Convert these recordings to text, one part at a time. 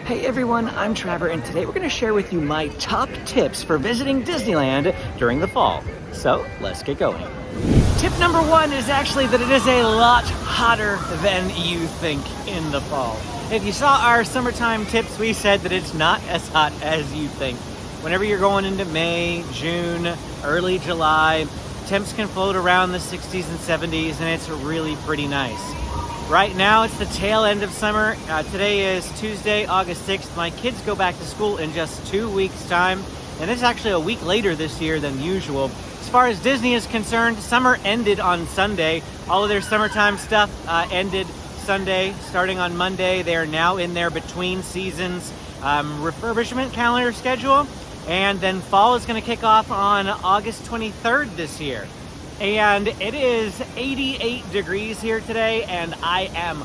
Hey everyone, I'm Trevor, and today we're going to share with you my top tips for visiting Disneyland during the fall. So let's get going. Tip number one is actually that it is a lot hotter than you think in the fall. If you saw our summertime tips, we said that it's not as hot as you think. Whenever you're going into May, June, early July, temps can float around the 60s and 70s, and it's really pretty nice. Right now, it's the tail end of summer. Today is Tuesday, August 6th. My kids go back to school in just 2 weeks' time, and it's actually a week later this year than usual. As far as Disney is concerned, summer ended on Sunday. All of their summertime stuff ended Sunday. Starting on Monday, they are now in their between seasons refurbishment calendar schedule, and then fall is going to kick off on August 23rd this year. And it is 88 degrees here today, and I am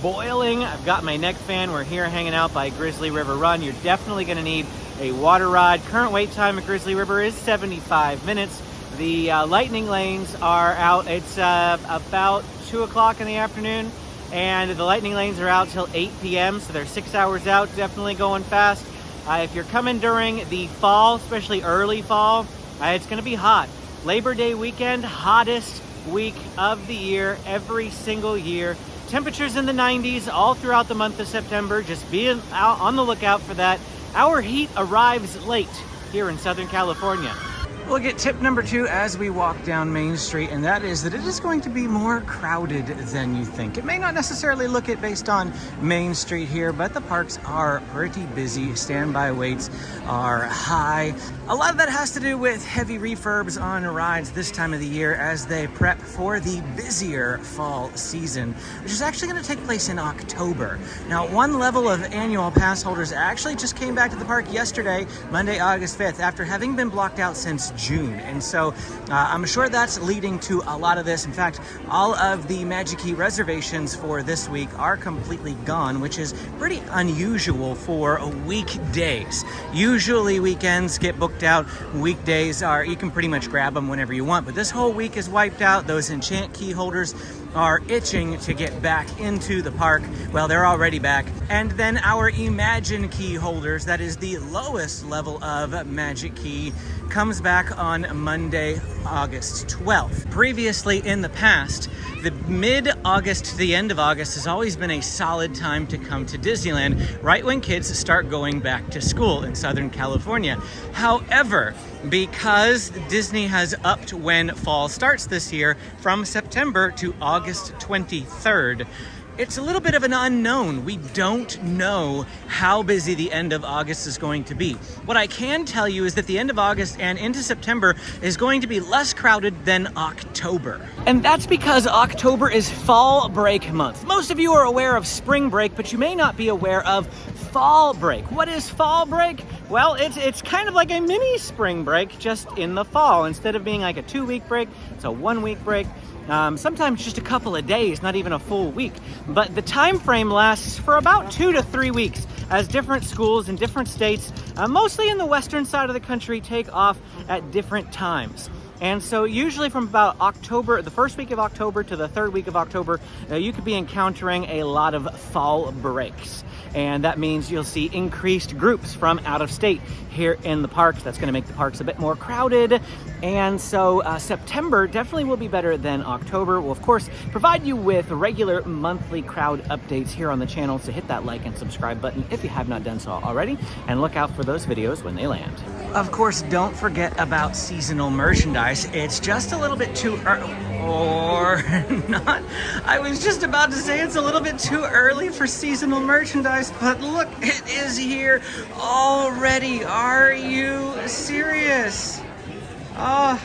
boiling. I've got my neck fan. We're here hanging out by Grizzly River Run. You're definitely going to need a water rod. Current wait time at Grizzly River is 75 minutes. The lightning lanes are out. It's about 2 o'clock in the afternoon, and the lightning lanes are out till 8 p.m., so they're 6 hours out, definitely going fast. If you're coming during the fall, especially early fall, it's going to be hot. Labor Day weekend, hottest week of the year, every single year. Temperatures in the 90s all throughout the month of September. Just be out on the lookout for that. Our heat arrives late here in Southern California. We'll get tip number two as we walk down Main Street, and that is that it is going to be more crowded than you think. It may not necessarily look it based on Main Street here, but the parks are pretty busy. Standby waits are high. A lot of that has to do with heavy refurbs on rides this time of the year as they prep for the busier fall season, which is actually going to take place in October. Now, one level of annual pass holders actually just came back to the park yesterday, Monday, August 5th, after having been blocked out since June. And so I'm sure that's leading to a lot of this. In fact, all of the Magic Key reservations for this week are completely gone, which is pretty unusual for weekdays. Usually weekends get booked out. Weekdays are, you can pretty much grab them whenever you want, but this whole week is wiped out. Those Enchant key holders are itching to get back into the park. Well, they're already back. And then our Imagine key holders, that is the lowest level of Magic Key, comes back on Monday, August 12th. Previously in the past, the mid-August to the end of August has always been a solid time to come to Disneyland, right when kids start going back to school in Southern California. However, because Disney has upped when fall starts this year from September to August 23rd, it's a little bit of an unknown. We don't know how busy the end of August is going to be. What I can tell you is that the end of August and into September is going to be less crowded than October. And that's because October is fall break month. Most of you are aware of spring break, but you may not be aware of fall break. What is fall break? Well, it's kind of like a mini spring break, just in the fall. Instead of being like a 2-week break, it's a 1-week break. Sometimes just a couple of days, not even a full week. But the time frame lasts for about 2 to 3 weeks as different schools in different states, mostly in the western side of the country, take off at different times. And so usually from about October, the first week of October to the third week of October, you could be encountering a lot of fall breaks. And that means you'll see increased groups from out of state here in the parks. That's going to make the parks a bit more crowded. And so September definitely will be better than October. We'll, of course, provide you with regular monthly crowd updates here on the channel. So hit that like and subscribe button if you have not done so already. And look out for those videos when they land. Of course, don't forget about seasonal merchandise. It's just a little bit too early. Or not. I was just about to say it's a little bit too early for seasonal merchandise, but look, it is here already. Are you serious? Oh,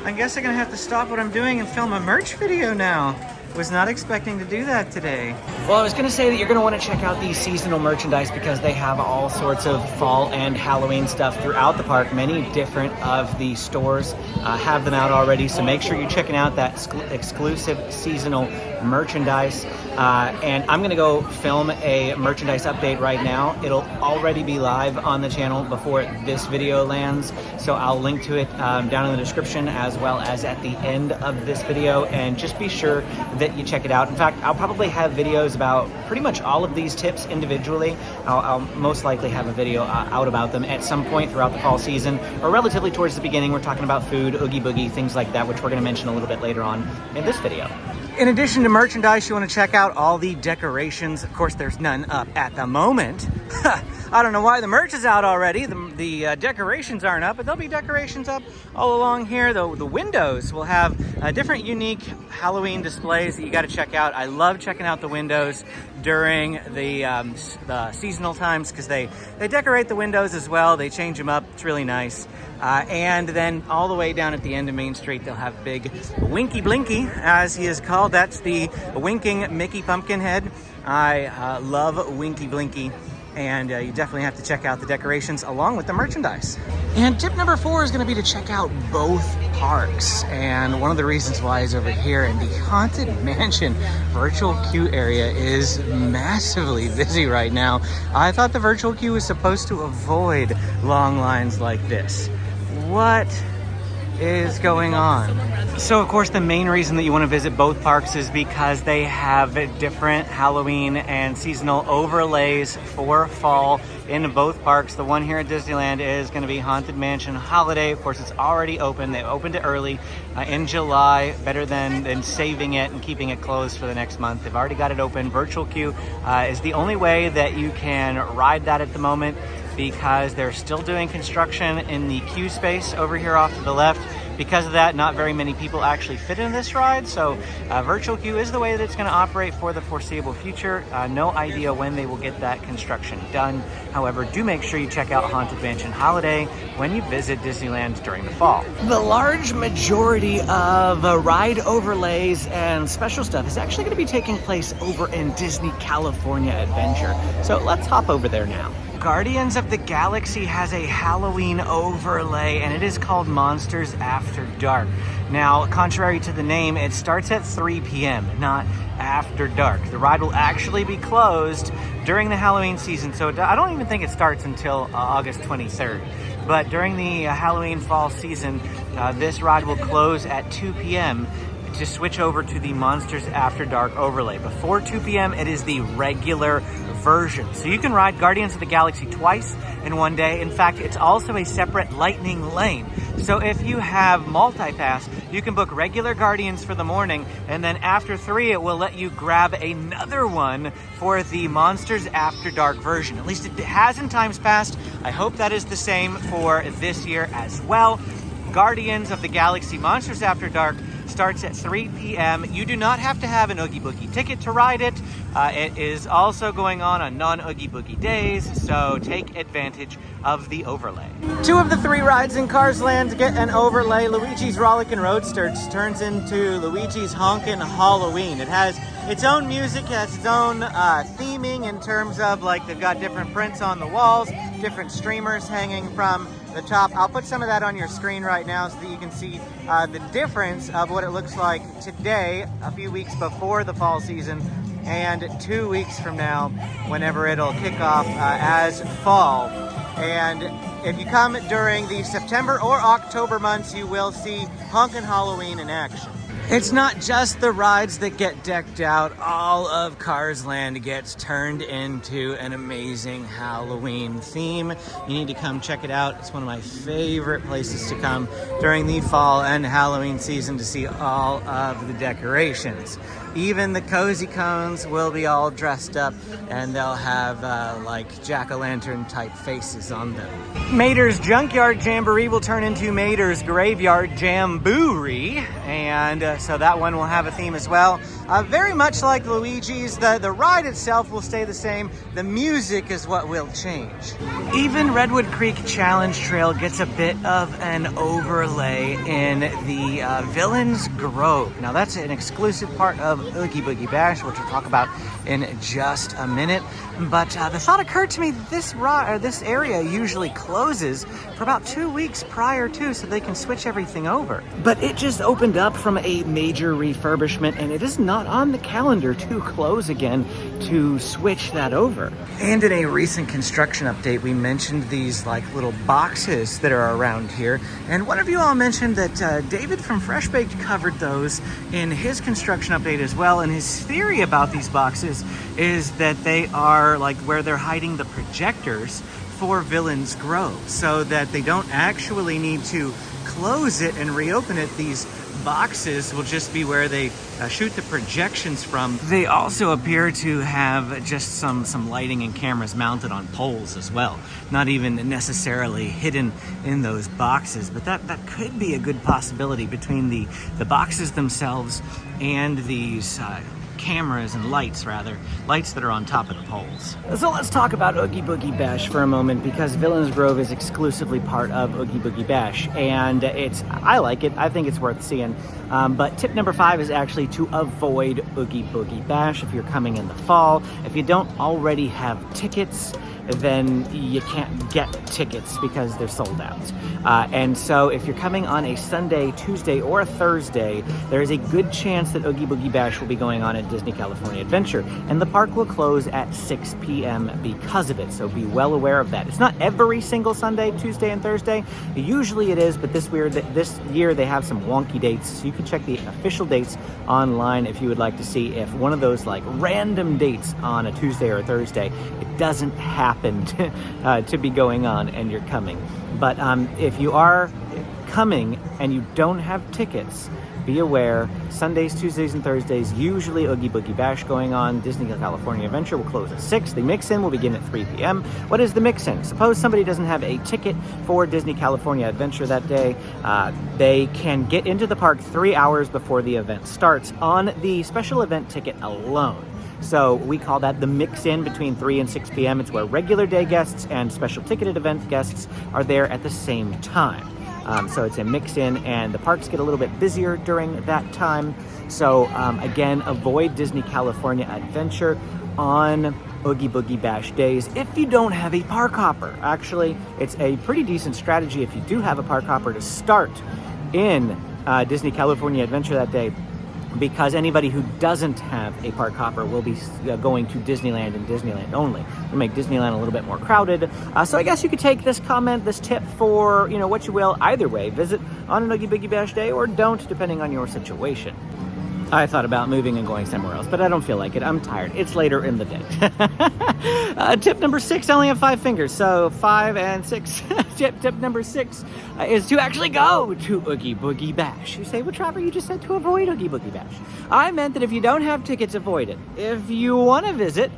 I guess I'm gonna have to stop what I'm doing and film a merch video now. Was not expecting to do that today. Well, I was going to say that you're going to want to check out these seasonal merchandise because they have all sorts of fall and Halloween stuff throughout the park. Many different of the stores have them out already, so make sure you're checking out that exclusive seasonal merchandise. And I'm gonna go film a merchandise update right now. It'll already be live on the channel before this video lands, so I'll link to it down in the description as well as at the end of this video, and just be sure that you check it out. In fact, I'll probably have videos about pretty much all of these tips individually. I'll most likely have a video out about them at some point throughout the fall season, or relatively towards the beginning. We're talking about food, Oogie Boogie, things like that, which we're going to mention a little bit later on in this video. In addition to merchandise, you want to check out all the decorations. Of course, there's none up at the moment. I don't know why the merch is out already. The decorations aren't up, but there'll be decorations up all along here. The windows will have different unique Halloween displays that you got to check out. I love checking out the windows during the seasonal times, because they decorate the windows as well. They change them up. It's really nice. And then all the way down at the end of Main Street, they'll have big Winky Blinky, as he is called. That's the winking Mickey Pumpkinhead. I love Winky Blinky. And you definitely have to check out the decorations along with the merchandise. And tip number 4 is going to be to check out both parks. And one of the reasons why is over here in the Haunted Mansion virtual queue area is massively busy right now. I thought the virtual queue was supposed to avoid long lines like this. What is going on? So of course the main reason that you want to visit both parks is because they have different Halloween and seasonal overlays for fall in both parks. The one here at Disneyland is going to be Haunted Mansion Holiday. Of course, it's already open. They opened it early in July. Better than saving it and keeping it closed for the next month. They've already got it open. Virtual queue is the only way that you can ride that at the moment, because they're still doing construction in the queue space over here off to the left. Because of that, not very many people actually fit in this ride, so virtual queue is the way that it's going to operate for the foreseeable future. No idea when they will get that construction done. However, do make sure you check out Haunted Mansion Holiday when you visit Disneyland during the fall. The large majority of ride overlays and special stuff is actually going to be taking place over in Disney California Adventure. So let's hop over there now. Guardians of the Galaxy has a Halloween overlay, and it is called Monsters After Dark. Now, contrary to the name, it starts at 3 p.m., not after dark. The ride will actually be closed during the Halloween season, so I don't even think it starts until August 23rd. But during the Halloween fall season, this ride will close at 2 p.m. to switch over to the Monsters After Dark overlay. Before 2 p.m., it is the regular version. So you can ride Guardians of the Galaxy twice in one day. In fact, it's also a separate lightning lane. So if you have multi-pass, you can book regular Guardians for the morning, and then after 3, it will let you grab another one for the Monsters After Dark version. At least it has in times past. I hope that is the same for this year as well. Guardians of the Galaxy Monsters After Dark starts at 3 p.m. You do not have to have an Oogie Boogie ticket to ride it. It is also going on non-Oogie Boogie days, so take advantage of the overlay. 2 of the 3 rides in Cars Land get an overlay. Luigi's Rollickin' Roadsters turns into Luigi's Honkin' Halloween. It has its own music, it has its own theming in terms of, like, they've got different prints on the walls, different streamers hanging from the top. I'll put some of that on your screen right now so that you can see the difference of what it looks like today, a few weeks before the fall season, and 2 weeks from now, whenever it'll kick off as fall. And if you come during the September or October months, you will see Honkin' Halloween in action. It's not just the rides that get decked out. All of Cars Land gets turned into an amazing Halloween theme. You need to come check it out. It's one of my favorite places to come during the fall and Halloween season to see all of the decorations. Even the cozy cones will be all dressed up, and they'll have like jack-o'-lantern type faces on them. Mater's Junkyard Jamboree will turn into Mater's Graveyard Jamboree, and so that one will have a theme as well. Very much like Luigi's, the ride itself will stay the same. The music is what will change. Even Redwood Creek Challenge Trail gets a bit of an overlay in the Villains Grove. Now that's an exclusive part of Oogie Boogie Bash, which we'll talk about in just a minute. But the thought occurred to me that this area usually closes for about 2 weeks prior to, so they can switch everything over. But it just opened up from a major refurbishment, and it is not not on the calendar to close again to switch that over. And in a recent construction update, we mentioned these like little boxes that are around here. And one of you all mentioned that David from Fresh Baked covered those in his construction update as well. And his theory about these boxes is that they are like where they're hiding the projectors for Villains Grove, so that they don't actually need to close it and reopen it. These boxes will just be where they shoot the projections from. They also appear to have just some lighting and cameras mounted on poles as well, not even necessarily hidden in those boxes, but that could be a good possibility between the boxes themselves and these cameras and lights that are on top of the poles. So let's talk about Oogie Boogie Bash for a moment, because Villains Grove is exclusively part of Oogie Boogie Bash, and I like it. I think it's worth seeing. But tip number 5 is actually to avoid Oogie Boogie Bash if you're coming in the fall. If you don't already have tickets, then you can't get tickets because they're sold out. And so if you're coming on a Sunday, Tuesday, or a Thursday, there is a good chance that Oogie Boogie Bash will be going on at Disney California Adventure, and the park will close at 6 p.m. because of it, so be well aware of that. It's not every single Sunday, Tuesday, and Thursday. Usually it is, but this year they have some wonky dates, so you can check the official dates online if you would like to see if one of those like random dates on a Tuesday or a Thursday, it doesn't happen to be going on and you're coming. But if you are coming and you don't have tickets, be aware, Sundays, Tuesdays, and Thursdays, usually Oogie Boogie Bash going on. Disney California Adventure will close at 6. The mix-in will begin at 3 p.m. What is the mix-in? Suppose somebody doesn't have a ticket for Disney California Adventure that day. They can get into the park 3 hours before the event starts on the special event ticket alone. So we call that the mix-in between 3 and 6 p.m. It's where regular day guests and special ticketed event guests are there at the same time. So it's a mix-in, and the parks get a little bit busier during that time. So again, avoid Disney California Adventure on Oogie Boogie Bash days if you don't have a park hopper. Actually, it's a pretty decent strategy if you do have a park hopper to start in Disney California Adventure that day, because anybody who doesn't have a park hopper will be going to Disneyland and Disneyland only. It'll make Disneyland a little bit more crowded. So I guess you could take this comment, this tip for, what you will. Either way, visit on an Oogie Boogie Bash day or don't, depending on your situation. I thought about moving and going somewhere else, but I don't feel like it. I'm tired. It's later in the day. Tip number 6, I only have 5 fingers, so 5 and 6. Tip number 6 is to actually go to Oogie Boogie Bash. You say, well, Trevor, you just said to avoid Oogie Boogie Bash. I meant that if you don't have tickets, avoid it. If you want to visit,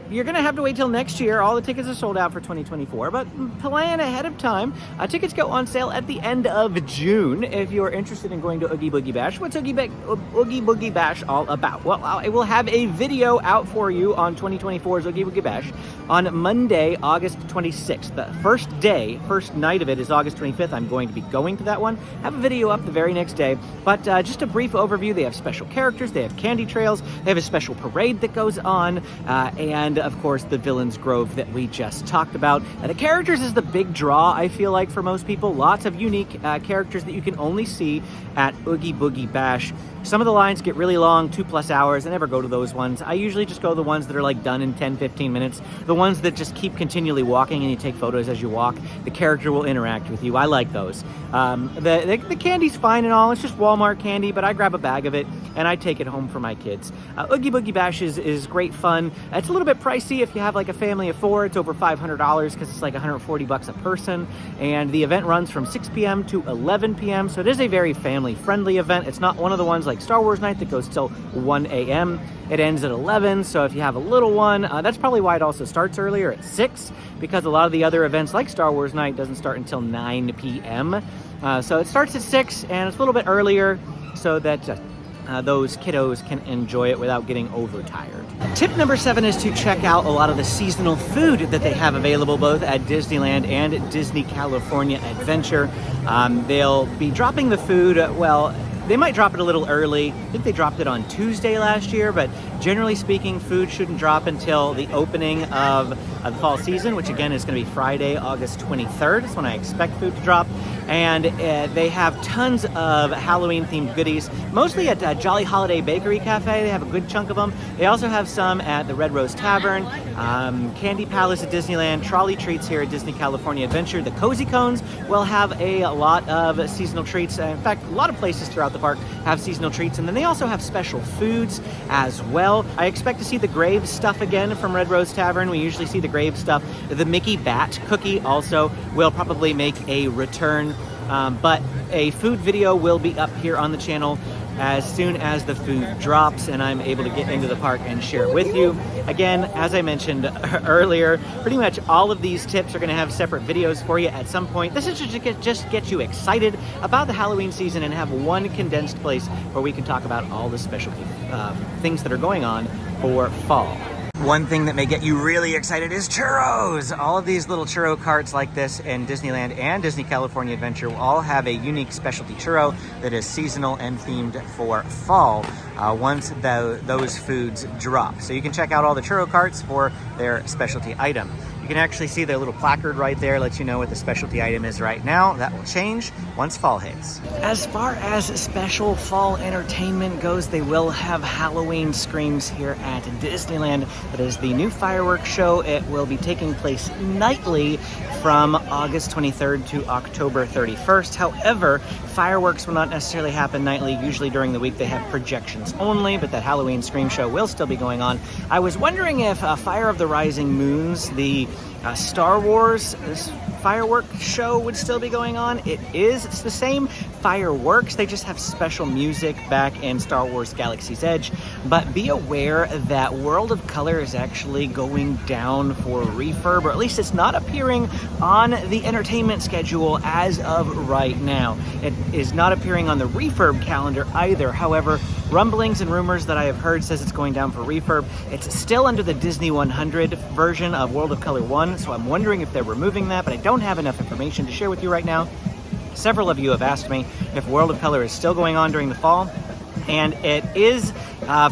you're going to have to wait till next year. All the tickets are sold out for 2024, but plan ahead of time. Tickets go on sale at the end of June if you're interested in going to Oogie Boogie Bash. What's Oogie Boogie Bash all about? Well, I will have a video out for you on 2024's Oogie Boogie Bash on Monday, August 26th. The first night of it is August 25th. I'm going to be going to that one. Have a video up the very next day, but just a brief overview. They have special characters, they have candy trails, they have a special parade that goes on, and of course the Villains Grove that we just talked about. The characters is the big draw, I feel like, for most people. Lots of unique characters that you can only see at Oogie Boogie Bash. Some of the lines get really long, 2+ hours. I never go to those ones. I usually just go to the ones that are like done in 10-15 minutes. The ones that just keep continually walking and you take photos as you walk. The character will interact with you. I like those. The candy's fine and all. It's just Walmart candy, but I grab a bag of it and I take it home for my kids. Oogie Boogie Bash is great fun. It's a little bit pricey if you have like a family of 4. It's over $500 because it's like $140 a person. And the event runs from 6 p.m. to 11 p.m. So it is a very family-friendly event. It's not one of the ones like Star Wars Night that goes till 1 a.m. It ends at 11, so if you have a little one, that's probably why it also starts earlier at 6, because a lot of the other events like Star Wars Night doesn't start until 9 p.m. So it starts at 6, and it's a little bit earlier so that those kiddos can enjoy it without getting overtired. Tip number 7 is to check out a lot of the seasonal food that they have available both at Disneyland and Disney California Adventure. They'll be dropping the food, they might drop it a little early. I think they dropped it on Tuesday last year, but Generally speaking, food shouldn't drop until the opening of the fall season, which again is going to be Friday, August 23rd. That's when I expect food to drop. And they have tons of Halloween-themed goodies, mostly at Jolly Holiday Bakery Cafe. They have a good chunk of them. They also have some at the Red Rose Tavern, Candy Palace at Disneyland, Trolley Treats here at Disney California Adventure. The Cozy Cones will have a lot of seasonal treats. In fact, a lot of places throughout the park have seasonal treats. And then they also have special foods as well. I expect to see the Grave stuff again from Red Rose Tavern. We usually see the Grave stuff. The Mickey Bat cookie also will probably make a return. But a food video will be up here on the channel as soon as the food drops and I'm able to get into the park and share it with you. Again, as I mentioned earlier, pretty much all of these tips are going to have separate videos for you at some point. This is just get you excited about the Halloween season and have one condensed place where we can talk about all the specialty things that are going on for fall. One thing that may get you really excited is churros. All of these little churro carts like this in Disneyland and Disney California Adventure will all have a unique specialty churro that is seasonal and themed for fall once those foods drop. So you can check out all the churro carts for their specialty item. You can actually see their little placard right there, lets you know what the specialty item is right now. That will change once fall hits. As far as special fall entertainment goes, they will have Halloween screams here at Disneyland. That is the new fireworks show. It will be taking place nightly from August 23rd to October 31st. However, fireworks will not necessarily happen nightly. Usually during the week they have projections only, but that Halloween scream show will still be going on. I was wondering if Fire of the Rising Moons, the Star Wars fireworks show would still be going on. It is. It's the same fireworks. They just have special music back in Star Wars Galaxy's Edge. But be aware that World of Color is actually going down for refurb, or at least it's not appearing on the entertainment schedule as of right now. It is not appearing on the refurb calendar either. However, rumblings and rumors that I have heard says it's going down for refurb. It's still under the Disney 100 version of World of Color 1, so I'm wondering if they're removing that, but I don't have enough information to share with you right now. Several of you have asked me if World of Color is still going on during the fall, and it is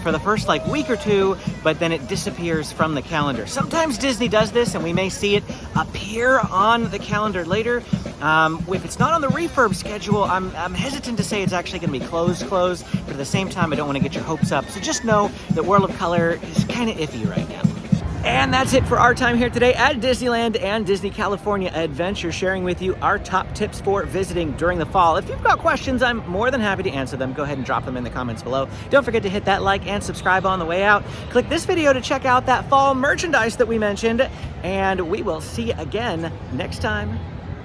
for the first week or two, but then it disappears from the calendar. Sometimes Disney does this and we may see it appear on the calendar later. If it's not on the refurb schedule, I'm hesitant to say it's actually going to be closed, but at the same time I don't want to get your hopes up. So just know that World of Color is kind of iffy right now. And that's it for our time here today at Disneyland and Disney California Adventure, sharing with you our top tips for visiting during the fall. If you've got questions, I'm more than happy to answer them. Go ahead and drop them in the comments below. Don't forget to hit that like and subscribe on the way out. Click this video to check out that fall merchandise that we mentioned, and we will see you again next time.